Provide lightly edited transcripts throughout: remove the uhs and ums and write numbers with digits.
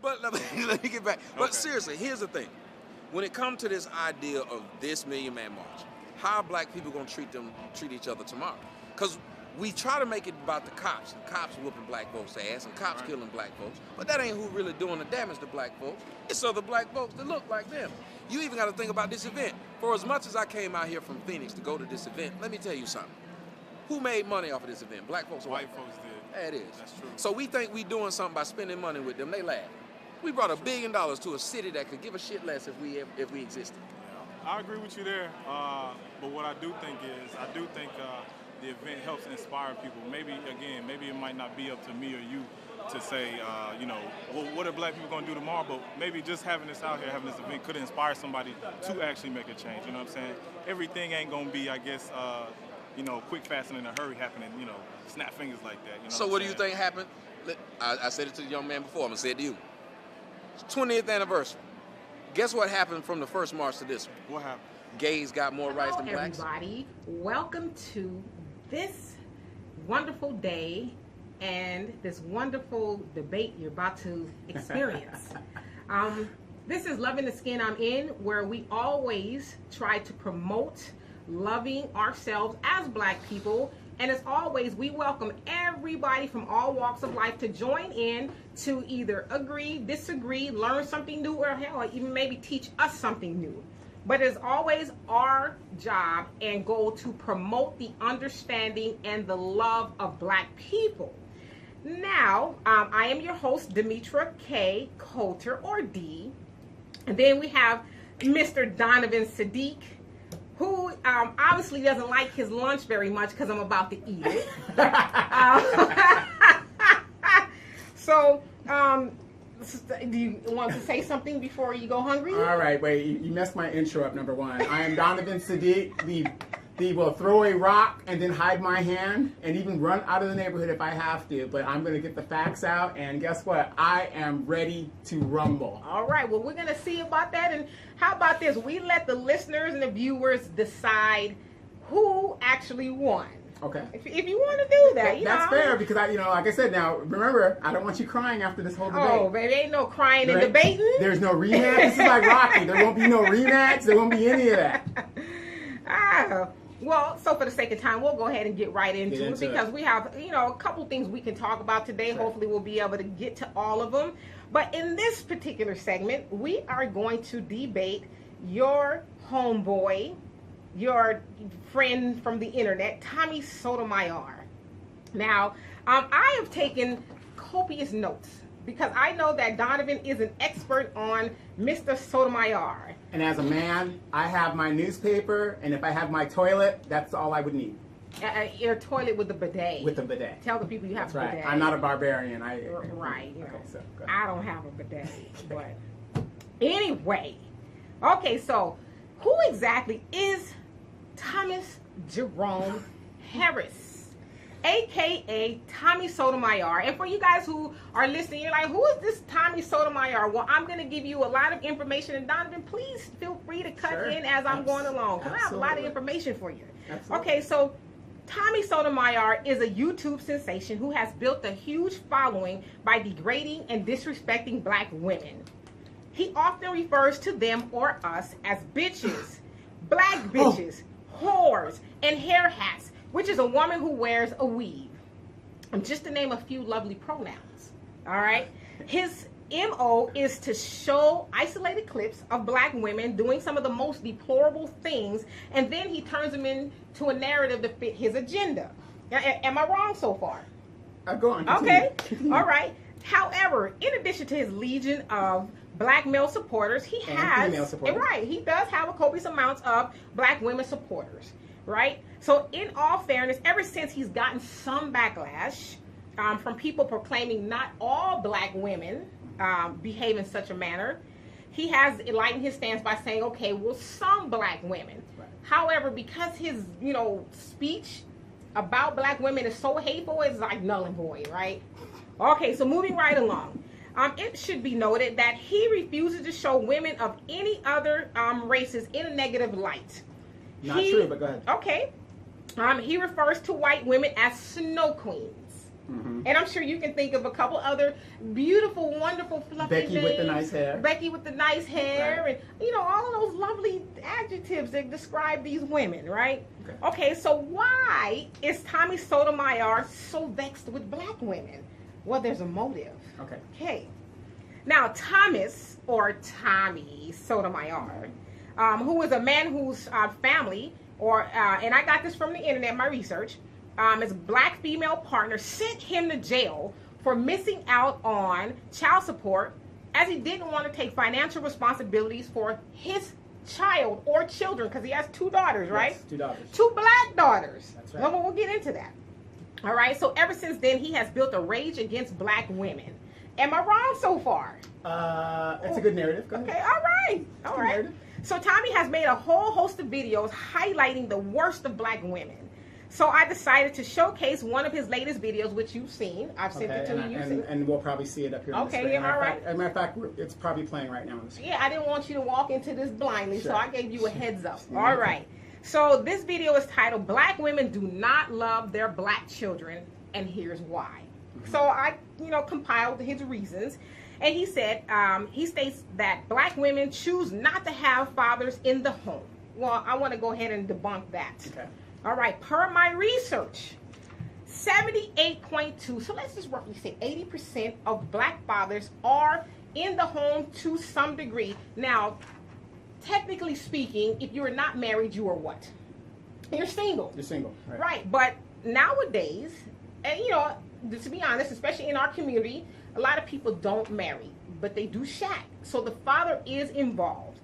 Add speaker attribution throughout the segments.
Speaker 1: But let me get back. But seriously, here's the thing. When it comes to this idea of this Million Man March, how are black people gonna treat each other tomorrow? Because we try to make it about the cops, and cops whooping black folks' ass, and cops killing black folks. But that ain't who really doing the damage to black folks. It's other black folks that look like them. You even got to think about this event. For as much as I came out here from Phoenix to go to this event, let me tell you something. Who made money off of this event? Black folks or white folks?
Speaker 2: Did.
Speaker 1: Yeah, it is.
Speaker 2: That's true.
Speaker 1: So we think we doing something by spending money with them. They laugh. We brought $1 billion to a city that could give a shit less if we existed.
Speaker 2: Yeah, I agree with you there. But what I do think the event helps inspire people. Maybe it might not be up to me or you to say, well, what are black people going to do tomorrow? But maybe just having this out here, having this event could inspire somebody to actually make a change. You know what I'm saying? Everything ain't going to be, I guess, quick, fast, and in a hurry happening, snap fingers like that. You know
Speaker 1: so what do you think happened? I said it to the young man before. I'm going to say it to you. It's 20th anniversary. Guess what happened from the first march to this one?
Speaker 2: What happened?
Speaker 1: Gays got more rights than blacks.
Speaker 3: Everybody, welcome to this wonderful day and this wonderful debate you're about to experience. This is Loving the Skin I'm In, where we always try to promote loving ourselves as black people. And as always, we welcome everybody from all walks of life to join in to either agree, disagree, learn something new, or hell, even maybe teach us something new. But it's always our job and goal to promote the understanding and the love of black people. Now, I am your host, Demetra K. Coulter, or D. And then we have Mr. Donovan Saadiq, who obviously doesn't like his lunch very much because I'm about to eat it. Do you want to say something before you go hungry?
Speaker 4: All right, wait, you messed my intro up, number one. I am Donovan Saadiq, the will throw a rock and then hide my hand and even run out of the neighborhood if I have to. But I'm going to get the facts out, and guess what? I am ready to rumble.
Speaker 3: All right, well, we're going to see about that. And how about this? We let the listeners and the viewers decide who actually won.
Speaker 4: Okay.
Speaker 3: If you want to do that,
Speaker 4: that's fair, because like I said, now remember, I don't want you crying after this whole debate.
Speaker 3: Oh, baby, ain't no crying and debating.
Speaker 4: There's no rematch. This is like Rocky. There won't be no rematch. There won't be any of that.
Speaker 3: Well, so for the sake of time, we'll go ahead and get right into it because we have, a couple things we can talk about today. Sure. Hopefully we'll be able to get to all of them. But in this particular segment, we are going to debate your homeboy, your friend from the internet, Tommy Sotomayor. Now, I have taken copious notes because I know that Donovan is an expert on Mr. Sotomayor.
Speaker 4: And as a man, I have my newspaper, and if I have my toilet, that's all I would need.
Speaker 3: Your toilet with the bidet.
Speaker 4: With the bidet.
Speaker 3: Tell the people you have a bidet.
Speaker 4: Right. I'm not a barbarian.
Speaker 3: Right.
Speaker 4: Okay, so go ahead.
Speaker 3: I don't have a bidet. But anyway. Okay, so who exactly is Thomas Jerome Harris, a.k.a. Tommy Sotomayor? And for you guys who are listening, you're like, who is this Tommy Sotomayor? Well, I'm going to give you a lot of information. And Donovan, please feel free to cut in as I'm going along, because I have a lot of information for you.
Speaker 4: Absolutely.
Speaker 3: Okay, so Tommy Sotomayor is a YouTube sensation who has built a huge following by degrading and disrespecting black women. He often refers to them or us as bitches, black bitches, whores, and hair hats, which is a woman who wears a weave. Just to name a few lovely pronouns. All right. His MO is to show isolated clips of black women doing some of the most deplorable things, and then he turns them into a narrative to fit his agenda. Am I wrong so far?
Speaker 4: Go on. Continue.
Speaker 3: Okay. All right. However, in addition to his legion of black male supporters, he
Speaker 4: female supporters.
Speaker 3: Right, he does have a copious amounts of black women supporters, right? So in all fairness, ever since he's gotten some backlash from people proclaiming not all black women behave in such a manner, he has enlightened his stance by saying, okay, well, some black women. Right. However, because his, speech about black women is so hateful, it's like null and void, right? Okay, so moving right along. It should be noted that he refuses to show women of any other races in a negative light.
Speaker 4: Not true, but go ahead.
Speaker 3: Okay. He refers to white women as snow queens. And I'm sure you can think of a couple other beautiful, wonderful, fluffy
Speaker 4: Becky
Speaker 3: names.
Speaker 4: with the nice hair.
Speaker 3: Becky with the nice hair,
Speaker 4: Right.
Speaker 3: and all of those lovely adjectives that describe these women, right?
Speaker 4: Okay.
Speaker 3: So why is Tommy Sotomayor so vexed with black women? Well, there's a motive. Okay. Now, Thomas, or Tommy Sotomayor, who is a man whose family, and I got this from the internet, my research, his black female partner sent him to jail for missing out on child support, as he didn't want to take financial responsibilities for his child or children, because he has 2 daughters, right?
Speaker 4: Yes, 2 daughters.
Speaker 3: 2 black daughters.
Speaker 4: That's right.
Speaker 3: We'll get into that. All right, so ever since then, he has built a rage against black women. Am I wrong so far?
Speaker 4: It's a good narrative. Go ahead.
Speaker 3: Okay, all right.
Speaker 4: narrative.
Speaker 3: So Tommy has made a whole host of videos highlighting the worst of black women. So I decided to showcase one of his latest videos, which you've seen. I've sent it to you.
Speaker 4: And we'll probably see it up here on the screen.
Speaker 3: Okay, all right.
Speaker 4: As a matter of fact, it's probably playing right now on the screen.
Speaker 3: Yeah, I didn't want you to walk into this blindly, so
Speaker 4: Sure.
Speaker 3: I gave you a heads up. All right. So this video is titled, "Black Women Do Not Love Their Black Children, and Here's Why." So I, compiled his reasons. And he said, he states that black women choose not to have fathers in the home. Well, I want to go ahead and debunk that.
Speaker 4: Okay.
Speaker 3: All right, per my research, 78.2, so let's just roughly say 80% of black fathers are in the home to some degree. Now, technically speaking, if you're not married, you are what? You're single.
Speaker 4: You're single.
Speaker 3: Right, but nowadays, and to be honest, especially in our community, a lot of people don't marry, but they do shack. So the father is involved.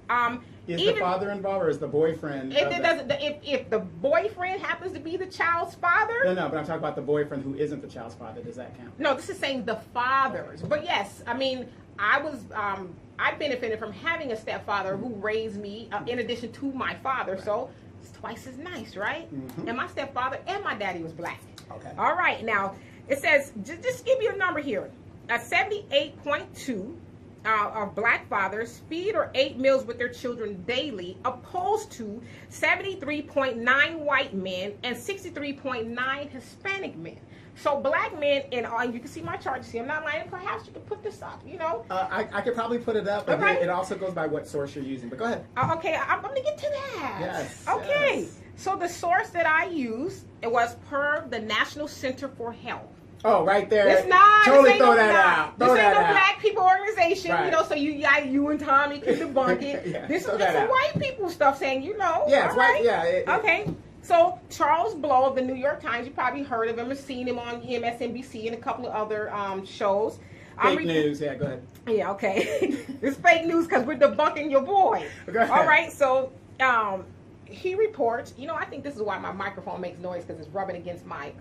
Speaker 4: Is the father involved, or is the boyfriend?
Speaker 3: If the boyfriend happens to be the child's father.
Speaker 4: No, but I'm talking about the boyfriend who isn't the child's father. Does that count?
Speaker 3: No, this is saying the fathers. But yes, I mean, I benefited from having a stepfather who raised me in addition to my father. Right. So it's twice as nice, right? And my stepfather and my daddy was black.
Speaker 4: Okay.
Speaker 3: All right. Now it says, just give you a number here. 78.2. Of black fathers feed or ate meals with their children daily, opposed to 73.9 white men and 63.9 Hispanic men. So black men, and you can see my chart. See, I'm not lying. Perhaps you could put this up.
Speaker 4: I could probably put it up, but it also goes by what source you're using. But go ahead.
Speaker 3: Okay, I'm going to get to that.
Speaker 4: Yes.
Speaker 3: Okay.
Speaker 4: Yes.
Speaker 3: So the source that I used, it was per the National Center for Health.
Speaker 4: Oh, right there.
Speaker 3: It's not.
Speaker 4: Totally throw that out.
Speaker 3: This ain't no black people organization,
Speaker 4: right.
Speaker 3: So you and Tommy can debunk it.
Speaker 4: Yeah,
Speaker 3: this is some white people stuff saying,
Speaker 4: Yeah, it's white. Yeah.
Speaker 3: Okay. So Charles Blow of the New York Times, you probably heard of him or seen him on MSNBC and a couple of other shows.
Speaker 4: Fake news. Yeah, go ahead.
Speaker 3: Yeah, okay. It's fake news because we're debunking your boy.
Speaker 4: Go ahead.
Speaker 3: All right. So he reports. I think this is why my microphone makes noise, because it's rubbing against my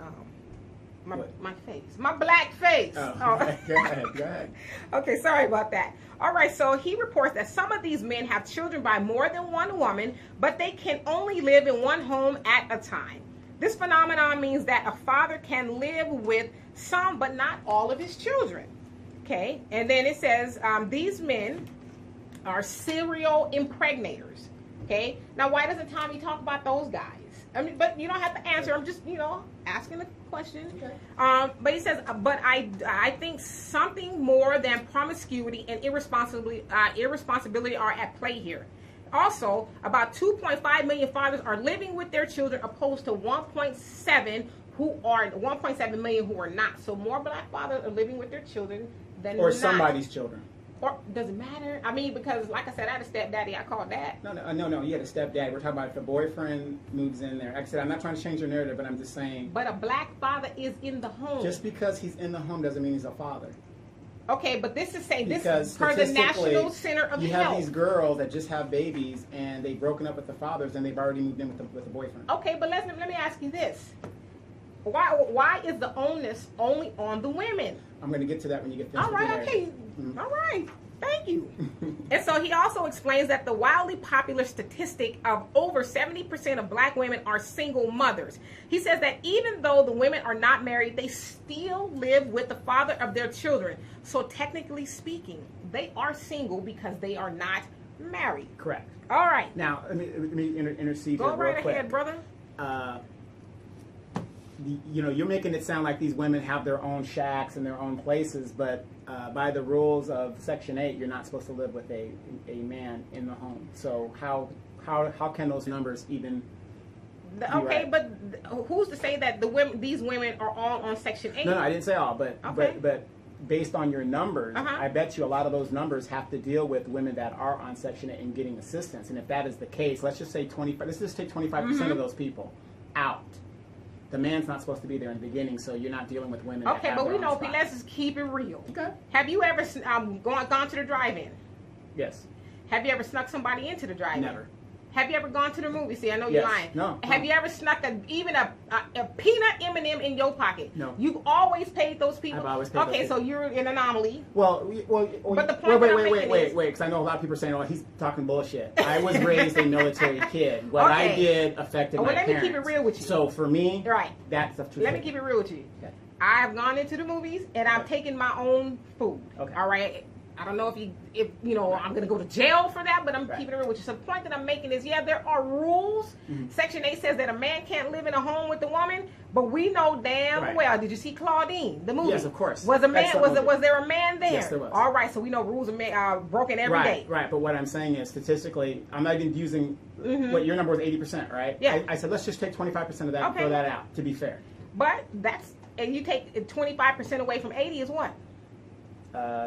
Speaker 3: face, my black face.
Speaker 4: Oh. Go ahead.
Speaker 3: Okay, sorry about that. All right, so he reports that some of these men have children by more than one woman, but they can only live in one home at a time. This phenomenon means that a father can live with some but not all of his children. Okay, and then it says these men are serial impregnators. Okay, now why doesn't Tommy talk about those guys? I mean, but you don't have to answer. I'm just, asking the question. Okay. But he says, but I think something more than promiscuity and irresponsibility are at play here. Also, about 2.5 million fathers are living with their children, opposed to 1.7 million who are not. So more black fathers are living with their children than
Speaker 4: or
Speaker 3: not.
Speaker 4: Somebody's children.
Speaker 3: Or does it matter? I mean, because like I said, I had a stepdaddy. I call that.
Speaker 4: No. You had a stepdad. We're talking about if the boyfriend moves in there. Like I said, I'm not trying to change your narrative, but I'm just saying.
Speaker 3: But a black father is in the home.
Speaker 4: Just because he's in the home doesn't mean he's a father.
Speaker 3: Okay, but this is saying this
Speaker 4: because
Speaker 3: is per the National Center of Health.
Speaker 4: You have these girls that just have babies and they've broken up with the fathers and they've already moved in with the boyfriend.
Speaker 3: Okay, but let me ask you this: Why is the onus only on the women?
Speaker 4: I'm going to get to that when you get finished.
Speaker 3: All right. Okay. Mm-hmm. All right. Thank you. And so he also explains that the wildly popular statistic of over 70% of black women are single mothers. He says that even though the women are not married, they still live with the father of their children. So technically speaking, they are single because they are not married.
Speaker 4: Correct.
Speaker 3: All right.
Speaker 4: Now, let me intercede
Speaker 3: Go
Speaker 4: here
Speaker 3: right
Speaker 4: real quick.
Speaker 3: ahead, brother.
Speaker 4: you're making it sound like these women have their own shacks and their own places, but by the rules of Section 8, you're not supposed to live with a man in the home. So how can those numbers even be
Speaker 3: Okay,
Speaker 4: right?
Speaker 3: but who's to say that these women are all on Section 8?
Speaker 4: No, I didn't say all, but
Speaker 3: Okay.
Speaker 4: but based on your numbers,
Speaker 3: Uh-huh.
Speaker 4: I bet you a lot of those numbers have to deal with women that are on Section 8 and getting assistance. And if that is the case, let's just say 25. Let's just take 25% of those people out. The man's not supposed to be there in the beginning, so you're not dealing with women. That
Speaker 3: Okay,
Speaker 4: have
Speaker 3: but
Speaker 4: their
Speaker 3: we
Speaker 4: own
Speaker 3: know,
Speaker 4: spots.
Speaker 3: let's just keep it real.
Speaker 4: Okay.
Speaker 3: Have you ever gone to the drive-in?
Speaker 4: Yes.
Speaker 3: Have you ever snuck somebody into the drive-in?
Speaker 4: Never.
Speaker 3: Have you ever gone to the movie? See, I know
Speaker 4: Yes.
Speaker 3: you're lying.
Speaker 4: No.
Speaker 3: Have you ever snuck even a peanut M&M in your pocket?
Speaker 4: No.
Speaker 3: You've always paid those people?
Speaker 4: I've always paid those
Speaker 3: Okay, so
Speaker 4: people.
Speaker 3: you're an anomaly.
Speaker 4: Well,
Speaker 3: But the point that I'm making is-
Speaker 4: wait, because I know a lot of people are saying, "Oh, he's talking bullshit." I was raised a military kid. What I
Speaker 3: Okay.
Speaker 4: did affected
Speaker 3: Well,
Speaker 4: my
Speaker 3: let me
Speaker 4: parents.
Speaker 3: keep it real with you.
Speaker 4: So for me,
Speaker 3: Right.
Speaker 4: that's the truth.
Speaker 3: Let me keep it real with you.
Speaker 4: Okay.
Speaker 3: I've gone into the movies and I've taken my own food.
Speaker 4: Okay.
Speaker 3: All right. I don't know if I'm going to go to jail for that, but I'm
Speaker 4: Right.
Speaker 3: keeping it real with you. So the point that I'm making is, yeah, there are rules.
Speaker 4: Mm-hmm.
Speaker 3: Section 8 says that a man can't live in a home with a woman, but we know damn
Speaker 4: Right.
Speaker 3: well. Did you see Claudine, the movie?
Speaker 4: Yes, of course.
Speaker 3: Was a man?
Speaker 4: Excellent movie.
Speaker 3: Was there a man there?
Speaker 4: Yes, there was.
Speaker 3: All right. So we know rules are broken every day.
Speaker 4: Right. But what I'm saying is, statistically, I'm not even using what your number was 80%, right?
Speaker 3: Yeah.
Speaker 4: I said let's just take 25% of that and
Speaker 3: Okay.
Speaker 4: throw that out to be fair.
Speaker 3: But and you take 25% away from 80 is what?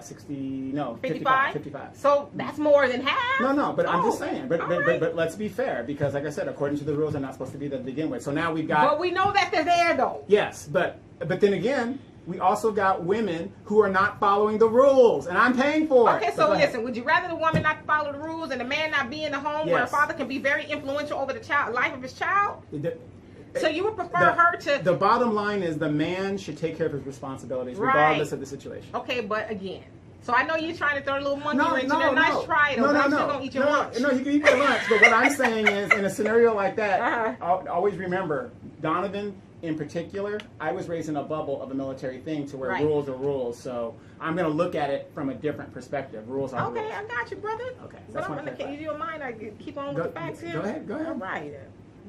Speaker 3: 55?
Speaker 4: 55.
Speaker 3: So that's more than half.
Speaker 4: No, but I'm just
Speaker 3: Oh,
Speaker 4: saying. But
Speaker 3: all right.
Speaker 4: but let's be fair, because like I said, according to the rules, they're not supposed to be there to begin with. So now we've got
Speaker 3: But we know that they're there though.
Speaker 4: yes, but then again, we also got women who are not following the rules, and I'm paying for it.
Speaker 3: Okay, so
Speaker 4: go ahead.
Speaker 3: listen, would you rather the woman not follow the rules and the man not be in the home where a
Speaker 4: Yes.
Speaker 3: father can be very influential over the life of his child?
Speaker 4: The-
Speaker 3: So you would prefer her to...
Speaker 4: The bottom line is the man should take care of his responsibilities,
Speaker 3: Right.
Speaker 4: regardless of the situation.
Speaker 3: Okay, but again, so I know you're trying to throw a little monkey wrench in there. Nice try, though,
Speaker 4: No,
Speaker 3: but
Speaker 4: no,
Speaker 3: I'm
Speaker 4: no.
Speaker 3: still going to eat your lunch.
Speaker 4: No, you can eat your lunch. But what I'm saying is, in a scenario like that,
Speaker 3: Uh-huh.
Speaker 4: always remember, Donovan in particular, I was raised in a bubble of a military thing to where
Speaker 3: Right.
Speaker 4: rules are rules. So I'm going to look at it from a different perspective. Rules are
Speaker 3: Okay,
Speaker 4: rules.
Speaker 3: I got you, brother.
Speaker 4: Okay,
Speaker 3: But
Speaker 4: that's
Speaker 3: I'm
Speaker 4: my
Speaker 3: gonna,
Speaker 4: clarify.
Speaker 3: you don't mind I keep on
Speaker 4: Go-
Speaker 3: with the facts here?
Speaker 4: go ahead, go ahead.
Speaker 3: All right.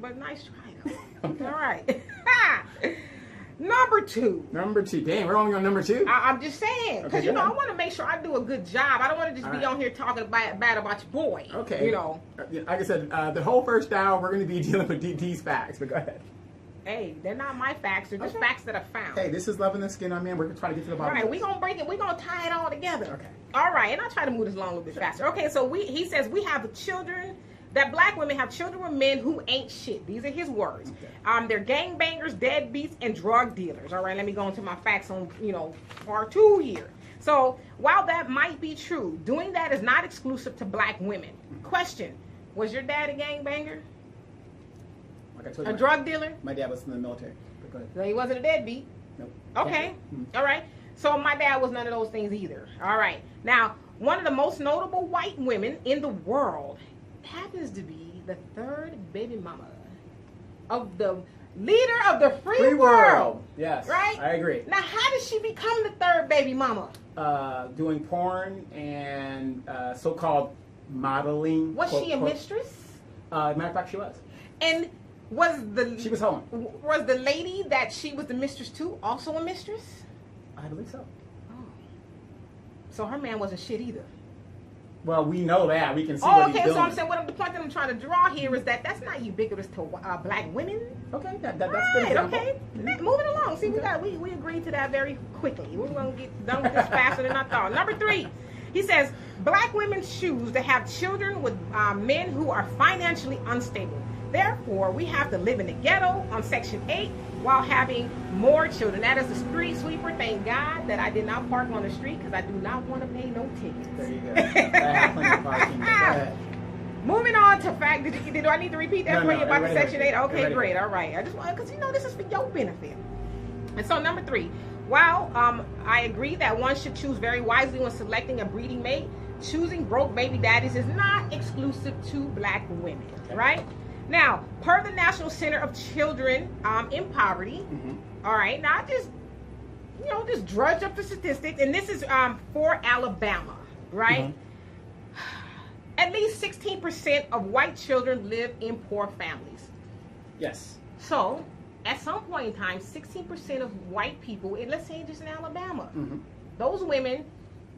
Speaker 3: But nice try, though.
Speaker 4: Okay.
Speaker 3: All right. Number 2.
Speaker 4: Number 2. Damn, we're only on number 2?
Speaker 3: I'm just saying, because
Speaker 4: Okay, go
Speaker 3: I
Speaker 4: ahead.
Speaker 3: want to make sure I do a good job. I don't want to just
Speaker 4: All
Speaker 3: be
Speaker 4: right.
Speaker 3: on here talking bad about your boy.
Speaker 4: Okay.
Speaker 3: You know,
Speaker 4: Like I said, the whole first hour, we're going to be dealing with these facts. But go ahead.
Speaker 3: hey, they're not my facts. They're just
Speaker 4: Okay.
Speaker 3: facts that I found.
Speaker 4: Hey, this is Loving the Skin on Man. We're going to try to get to the
Speaker 3: All
Speaker 4: bottom
Speaker 3: right,
Speaker 4: of
Speaker 3: we're
Speaker 4: this.
Speaker 3: going to break it. We're going to tie it all together.
Speaker 4: Okay.
Speaker 3: All right, and I'll try to move this along a little bit faster. Okay, so he says we have children, that black women have children with men who ain't shit. These are his words.
Speaker 4: Okay.
Speaker 3: They're gangbangers, deadbeats, and drug dealers. All right, let me go into my facts on, part 2 here. So while that might be true, doing that is not exclusive to black women. Question, was your dad a gangbanger?
Speaker 4: Like I told
Speaker 3: A
Speaker 4: you,
Speaker 3: drug dealer?
Speaker 4: my dad was in the military. But go ahead.
Speaker 3: No, he wasn't a deadbeat.
Speaker 4: Nope.
Speaker 3: Okay.
Speaker 4: Mhm.
Speaker 3: All right. So my dad was none of those things either. All right. Now, one of the most notable white women in the world happens to be the 3rd baby mama of the leader of the free world.
Speaker 4: Yes.
Speaker 3: Right?
Speaker 4: I agree.
Speaker 3: Now, how did she become the 3rd baby mama?
Speaker 4: Doing porn and so-called modeling.
Speaker 3: Was
Speaker 4: quote,
Speaker 3: she a
Speaker 4: quote.
Speaker 3: mistress?
Speaker 4: Matter of fact, she was.
Speaker 3: And
Speaker 4: She was home.
Speaker 3: Was the lady that she was the mistress to also a mistress?
Speaker 4: I believe so.
Speaker 3: Oh. So her man wasn't shit either.
Speaker 4: Well, we know that. We can see
Speaker 3: Oh,
Speaker 4: what he's
Speaker 3: okay.
Speaker 4: doing.
Speaker 3: So I'm saying the point that I'm trying to draw here is that that's not ubiquitous to black women.
Speaker 4: Okay, that's good
Speaker 3: Right,
Speaker 4: example.
Speaker 3: okay. Moving along. See, we agreed to that very quickly. We're going to get done with this faster than I thought. Number 3, he says, black women choose to have children with men who are financially unstable. Therefore, we have to live in the ghetto on Section 8 while having more children. That is the street sweeper. Thank God that I did not park on the street because I do not want to pay no tickets.
Speaker 4: There you go. I have plenty of parking. Go ahead.
Speaker 3: Moving on to fact, do I need to repeat that
Speaker 4: No,
Speaker 3: for
Speaker 4: no,
Speaker 3: you about the
Speaker 4: everybody
Speaker 3: Section
Speaker 4: knows
Speaker 3: 8?
Speaker 4: it.
Speaker 3: Okay,
Speaker 4: Everybody
Speaker 3: great.
Speaker 4: knows
Speaker 3: All right. I just want, because this is for your benefit. And so number 3, while I agree that one should choose very wisely when selecting a breeding mate, choosing broke baby daddies is not exclusive to black women, right? Now, per the National Center of Children in Poverty, all right, now I just drudge up the statistics, and this is for Alabama, right? At least 16% of white children live in poor families.
Speaker 4: Yes.
Speaker 3: So, at some point in time, 16% of white people, and let's say just in Alabama,
Speaker 4: Mm-hmm.
Speaker 3: those women,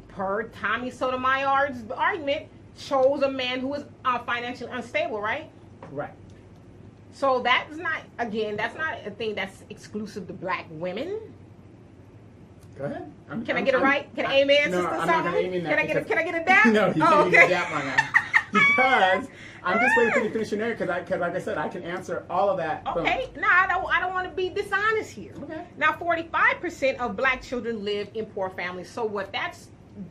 Speaker 3: per Tommy Sotomayor's argument, chose a man who was financially unstable, right?
Speaker 4: Right.
Speaker 3: So that's not, again, that's not a thing that's exclusive to black women.
Speaker 4: Go ahead.
Speaker 3: Can I get it right? Can I amen,
Speaker 4: no,
Speaker 3: sister?
Speaker 4: I'm not
Speaker 3: something?
Speaker 4: going to amen that.
Speaker 3: Can I get a dap?
Speaker 4: No, you
Speaker 3: oh,
Speaker 4: can't
Speaker 3: okay.
Speaker 4: get a dap on that. Because I'm just waiting for you to finish your narrative because, like I said, I can answer all of that.
Speaker 3: Okay, no, I don't want to be dishonest here.
Speaker 4: Okay.
Speaker 3: Now, 45% of black children live in poor families. So what? That's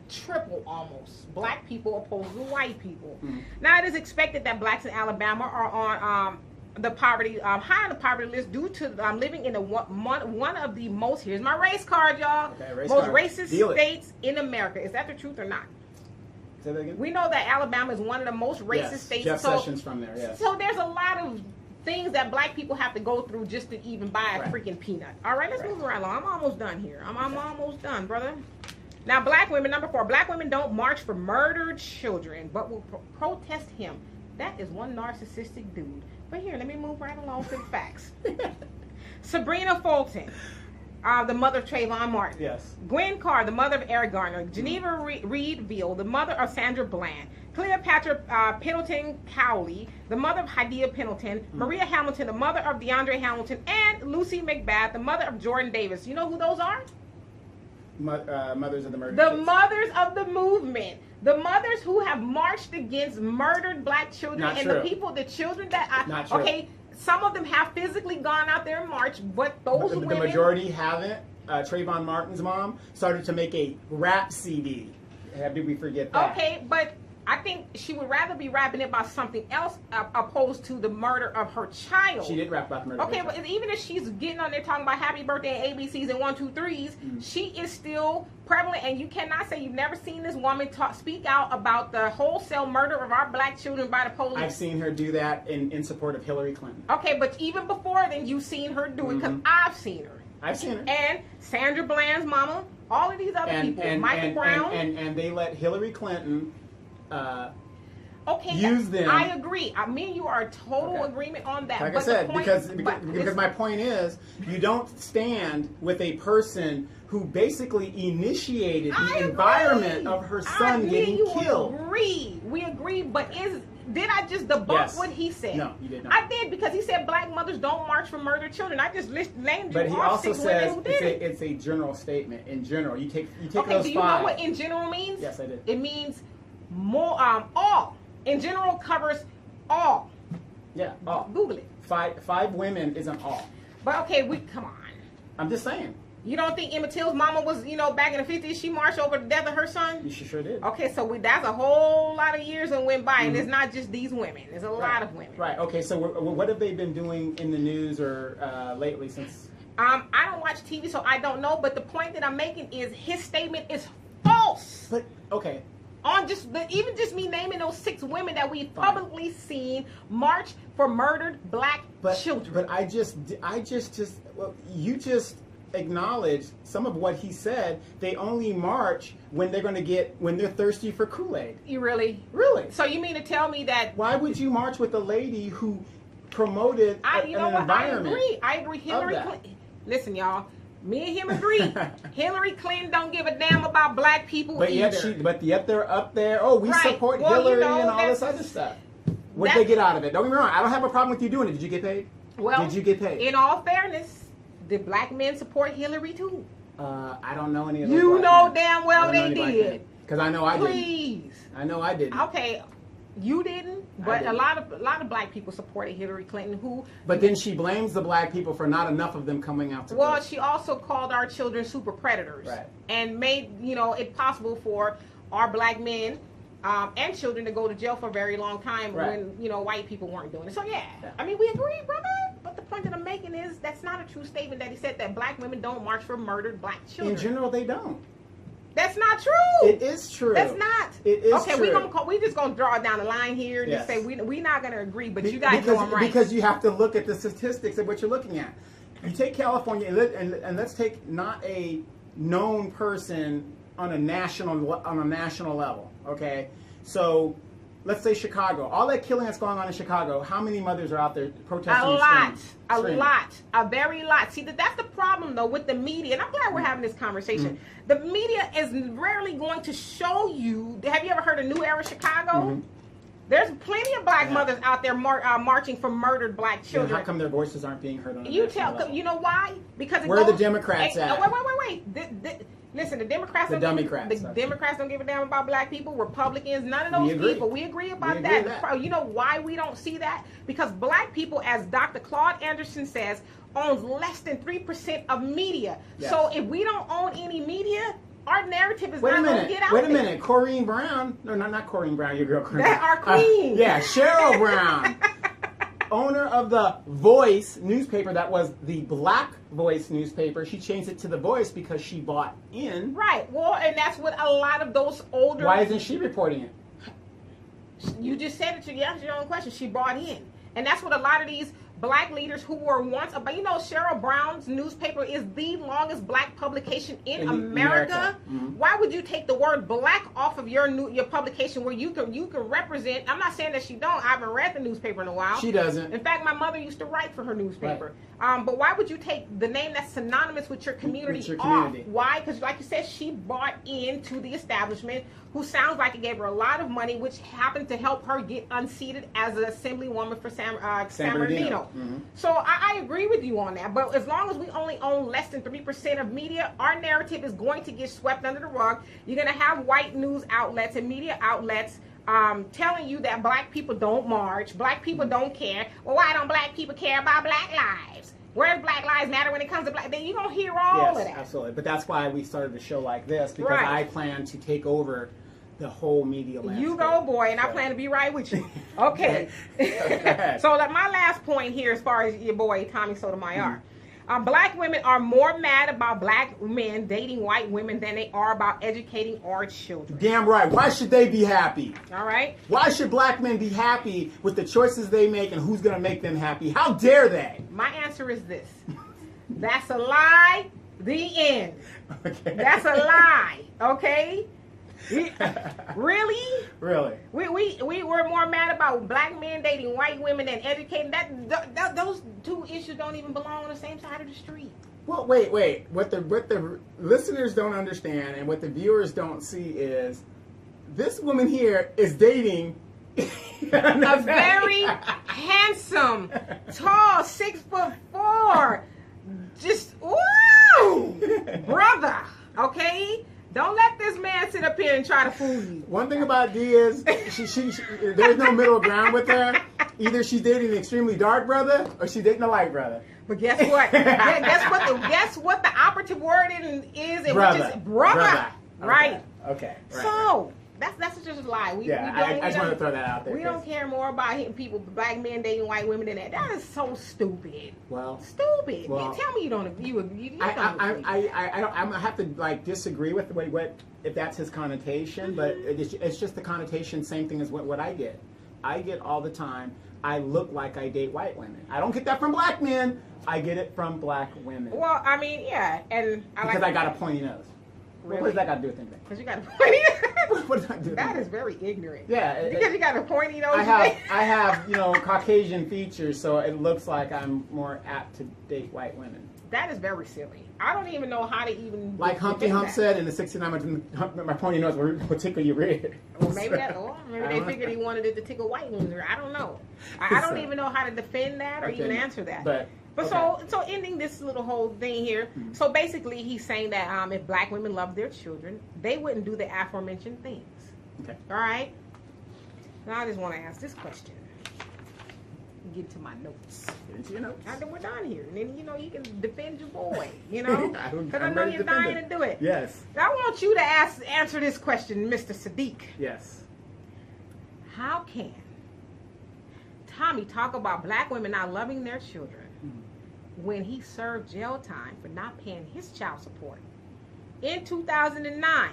Speaker 3: triple almost. Black people opposed to white people.
Speaker 4: Mm-hmm.
Speaker 3: Now, it is expected that blacks in Alabama are on the poverty high on the poverty list due to living in one of the most. Here's my race card, y'all.
Speaker 4: Okay, race
Speaker 3: most
Speaker 4: card.
Speaker 3: racist
Speaker 4: Deal it.
Speaker 3: states in America. Is that the truth or not?
Speaker 4: Say that again?
Speaker 3: We know that Alabama is one of the most racist
Speaker 4: Yes,
Speaker 3: states.
Speaker 4: Jeff
Speaker 3: so,
Speaker 4: Sessions from there, yes.
Speaker 3: So there's a lot of things that black people have to go through just to even buy a
Speaker 4: Right.
Speaker 3: freaking peanut. All right, let's
Speaker 4: Right.
Speaker 3: move right along. I'm almost done here. I'm almost done, brother. Now, black women, number 4. Black women don't march for murdered children, but will protest him. That is one narcissistic dude. But here, let me move right along to the facts. Sabrina Fulton, the mother of Trayvon Martin.
Speaker 4: Yes.
Speaker 3: Gwen Carr, the mother of Eric Garner. Geneva Reed Veal, the mother of Sandra Bland. Cleopatra Pendleton Cowley, the mother of Hadiya Pendleton. Maria Hamilton, the mother of DeAndre Hamilton. And Lucy McBath, the mother of Jordan Davis. You know who those are?
Speaker 4: Mothers of the murdered
Speaker 3: The
Speaker 4: kids.
Speaker 3: mothers of the movement. The mothers who have marched against murdered black children.
Speaker 4: Not
Speaker 3: and
Speaker 4: true.
Speaker 3: the people, the children that...
Speaker 4: Not true.
Speaker 3: Okay, some of them have physically gone out there and marched, but those
Speaker 4: The
Speaker 3: women...
Speaker 4: majority haven't. Trayvon Martin's mom started to make a rap CD. Did we forget that?
Speaker 3: Okay, but I think she would rather be rapping about something else opposed to the murder of her child.
Speaker 4: She did rap about the murder.
Speaker 3: Okay,
Speaker 4: of her
Speaker 3: but even if she's getting on there talking about happy birthday and ABCs and 1, 2, 3s, she is still prevalent, and you cannot say you've never seen this woman speak out about the wholesale murder of our black children by the police.
Speaker 4: I've seen her do that in support of Hillary Clinton.
Speaker 3: Okay, but even before then, you've seen her do it because I've seen her.
Speaker 4: I've seen her.
Speaker 3: And Sandra Bland's mama, all of these other people, Michael Brown.
Speaker 4: And they let Hillary Clinton
Speaker 3: Okay,
Speaker 4: use them.
Speaker 3: I agree. Me and you are in total
Speaker 4: Okay.
Speaker 3: agreement on that.
Speaker 4: Like
Speaker 3: but
Speaker 4: I said,
Speaker 3: the point,
Speaker 4: because my point is, you don't stand with a person who basically initiated the environment of her son getting killed.
Speaker 3: We agree, but did I just debunk what he said?
Speaker 4: No, you did not.
Speaker 3: I did, because he said black mothers don't march for murdered children. I just named
Speaker 4: But
Speaker 3: you
Speaker 4: he
Speaker 3: all
Speaker 4: also
Speaker 3: 6 women
Speaker 4: says
Speaker 3: who did it.
Speaker 4: it's a general statement. In general, you take
Speaker 3: Okay,
Speaker 4: those
Speaker 3: do you
Speaker 4: 5.
Speaker 3: know what in general means?
Speaker 4: Yes, I did.
Speaker 3: It means more, all. In general covers all.
Speaker 4: Yeah, all.
Speaker 3: Google it.
Speaker 4: 5 women isn't all.
Speaker 3: But okay, come on.
Speaker 4: I'm just saying.
Speaker 3: You don't think Emmett Till's mama was, back in the 50s, she marched over the death of her son?
Speaker 4: She sure did.
Speaker 3: Okay, so that's a whole lot of years that went by, and it's not just these women. There's a lot of women.
Speaker 4: Right. Okay. So what have they been doing in the news or lately since?
Speaker 3: I don't watch TV, so I don't know. But the point that I'm making is his statement is false.
Speaker 4: But okay.
Speaker 3: On even just me naming those 6 women that we've publicly seen march for murdered black children.
Speaker 4: But you just acknowledged some of what he said. They only march when they're thirsty for Kool-Aid.
Speaker 3: You really?
Speaker 4: Really?
Speaker 3: So you mean to tell me that?
Speaker 4: Why would you march with a lady who promoted an environment?
Speaker 3: I agree. Hillary Clinton. Listen, y'all. Me and him agree. Hillary Clinton don't give a damn about black people either.
Speaker 4: But yet they're up there. Oh, we support Hillary and all this other stuff. What did they get out of it? Don't get me wrong. I don't have a problem with you doing it. Did you get paid?
Speaker 3: Well,
Speaker 4: did you get paid?
Speaker 3: In all fairness, did black men support Hillary too?
Speaker 4: I don't know any of those.
Speaker 3: You know damn well they did.
Speaker 4: Because I know I didn't.
Speaker 3: Please.
Speaker 4: I know I didn't.
Speaker 3: Okay. You didn't, but a lot of black people supported Hillary Clinton.
Speaker 4: But then she blames the black people for not enough of them coming out to vote.
Speaker 3: Well, she also called our children super predators,
Speaker 4: right,
Speaker 3: and made it possible for our black men and children to go to jail for a very long time when white people weren't doing it. So yeah, I mean we agree, brother. But the point that I'm making is that's not a true statement that he said that black women don't march for murdered black children.
Speaker 4: In general, they don't.
Speaker 3: That's not true.
Speaker 4: It is true.
Speaker 3: That's not.
Speaker 4: It is
Speaker 3: okay,
Speaker 4: true.
Speaker 3: We just gonna draw down the line here and just say we're not gonna agree, but you guys know I'm right.
Speaker 4: Because you have to look at the statistics of what you're looking at. You take California and let's take not a known person on a national level. Okay, so let's say Chicago, all that killing that's going on in Chicago, how many mothers are out there protesting?
Speaker 3: A lot, a very lot. See, that's the problem though with the media, and I'm glad we're having this conversation. The media is rarely going to show you. Have you ever heard of New Era Chicago? There's plenty of black mothers out there marching for murdered black children.
Speaker 4: Then how come their voices aren't being heard on the national level?
Speaker 3: You know why? Because
Speaker 4: where are the Democrats at?
Speaker 3: Wait. Listen, the Democrats don't give a damn about black people. Republicans, none of those people. We agree about that. You know why we don't see that? Because black people, as Dr. Claude Anderson says, owns less than 3% of media. Yes. So if we don't own any media, our narrative is not going to get out there.
Speaker 4: Wait a minute. Corrine Brown. No, not Corrine Brown. Your girl Corrine.
Speaker 3: That's our queen.
Speaker 4: Cheryl Brown. Owner of the Voice newspaper that was the Black Voice newspaper. She changed it to The Voice because she bought in.
Speaker 3: Right. Well, and that's what a lot of those older...
Speaker 4: Why isn't she reporting it?
Speaker 3: You just said it. You answered your own question. She bought in. And that's what a lot of these black leaders who were once... But you know, Cheryl Brown's newspaper is the longest black publication in America. Why would you take the word black off of your publication where you can represent... I'm not saying that she don't. I haven't read the newspaper in a while.
Speaker 4: She doesn't.
Speaker 3: In fact, my mother used to write for her newspaper. Right. But why would you take the name that's synonymous with your community off? Why? Because like you said, she bought into the establishment, who sounds like it gave her a lot of money, which happened to help her get unseated as an assemblywoman for San Bernardino. So I agree with you on that. But as long as we only own less than 3% of media, our narrative is going to get swept under the rug. You're going to have white news outlets and media outlets telling you that black people don't march, black people don't care. Well, why don't black people care about black lives? Where's Black Lives Matter when it comes to black? Then you're going to hear all of that. Yes,
Speaker 4: absolutely. But that's why we started a show like this, because I plan to take over the whole media landscape. You
Speaker 3: go, boy, and I plan to be right with you. Okay. So my last point here, as far as your boy Tommy Sotomayor, black women are more mad about black men dating white women than they are about educating our children.
Speaker 4: Damn right. Why should they be happy?
Speaker 3: All right.
Speaker 4: Why should black men be happy with the choices they make and who's going to make them happy? How dare they?
Speaker 3: My answer is this. That's a lie. The end. Okay. That's a lie. Okay? Really?
Speaker 4: Really?
Speaker 3: We were more mad about black men dating white women than educating. Those two issues don't even belong on the same side of the street.
Speaker 4: Well, wait. What the listeners don't understand and what the viewers don't see is this woman here is dating
Speaker 3: a very handsome, tall, 6'4", just brother. Okay. Don't let this man sit up here and try to fool you.
Speaker 4: One thing about Dee is she there's no middle ground with her. Either she's dating an extremely dark brother or she's dating a light brother.
Speaker 3: But guess what? guess what the operative word is?
Speaker 4: Brother.
Speaker 3: Which is brother. Right.
Speaker 4: Okay.
Speaker 3: So that's just a lie.
Speaker 4: I just want to throw that out there.
Speaker 3: We don't care more about hitting people, black men dating white women than that. That is so stupid.
Speaker 4: Well,
Speaker 3: stupid. Tell me you don't agree.
Speaker 4: I have to disagree with what if that's his connotation, but it's just the connotation. Same thing as what I get. I get all the time. I look like I date white women. I don't get that from black men. I get it from black women.
Speaker 3: Well, I mean, yeah, and
Speaker 4: because I got a pointy nose.
Speaker 3: Really?
Speaker 4: What does that got to do with anything?
Speaker 3: Because you got a pointy nose.
Speaker 4: What does that do?
Speaker 3: That is very ignorant.
Speaker 4: Yeah.
Speaker 3: Because you got a pointy nose.
Speaker 4: I have Caucasian features, so it looks like I'm more apt to date white women.
Speaker 3: That is very silly. I don't even know how to even.
Speaker 4: Like Humpty Hump said in the 69, my pointy nose will tickle your red.
Speaker 3: Well, maybe they figured he wanted it to tickle white women. I don't know. I don't even know how to defend that or even answer that. But so ending this little whole thing here. So basically, he's saying that if black women love their children, they wouldn't do the aforementioned things.
Speaker 4: Okay.
Speaker 3: All right. Now I just want to ask this question. Get to my notes.
Speaker 4: Get into your notes.
Speaker 3: And then we're done here. And then, you can defend your boy, Because I know you're dying to do it.
Speaker 4: Yes.
Speaker 3: I want you to answer this question, Mr. Saadiq.
Speaker 4: Yes.
Speaker 3: How can Tommy talk about black women not loving their children when he served jail time for not paying his child support in 2009?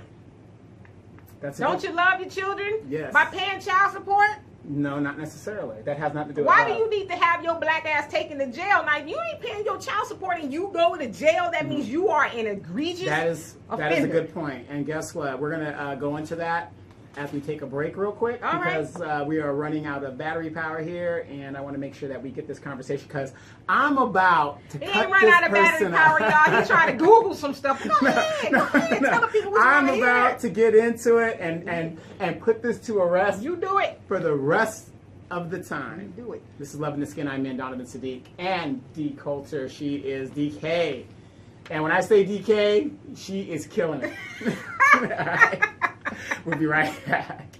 Speaker 3: Don't you love your children?
Speaker 4: Yes.
Speaker 3: By paying child support?
Speaker 4: No, not necessarily. That has nothing to do with
Speaker 3: Why do you need to have your black ass taken to jail? Now, if you ain't paying your child support and you go to jail, that means you are an egregious
Speaker 4: That is a good point. And guess what? We're going to go into that. as we take a break real quick
Speaker 3: All right.
Speaker 4: because we are running out of battery power here, and I want to make sure that we get this conversation because I'm about to
Speaker 3: He
Speaker 4: cut
Speaker 3: ain't run
Speaker 4: this
Speaker 3: out of battery
Speaker 4: person
Speaker 3: power,
Speaker 4: out.
Speaker 3: y'all. He trying to Google some stuff. Go ahead. Go ahead. Tell the people what you
Speaker 4: I'm
Speaker 3: want to
Speaker 4: about
Speaker 3: hear.
Speaker 4: to get into it and put this to a rest
Speaker 3: You do it.
Speaker 4: for the rest of the time.
Speaker 3: You do it.
Speaker 4: This is Loving the Skin. I'm in Donovan Saadiq and D Coulter. She is DK. And when I say DK, she is killing it. All right. We'll be right back.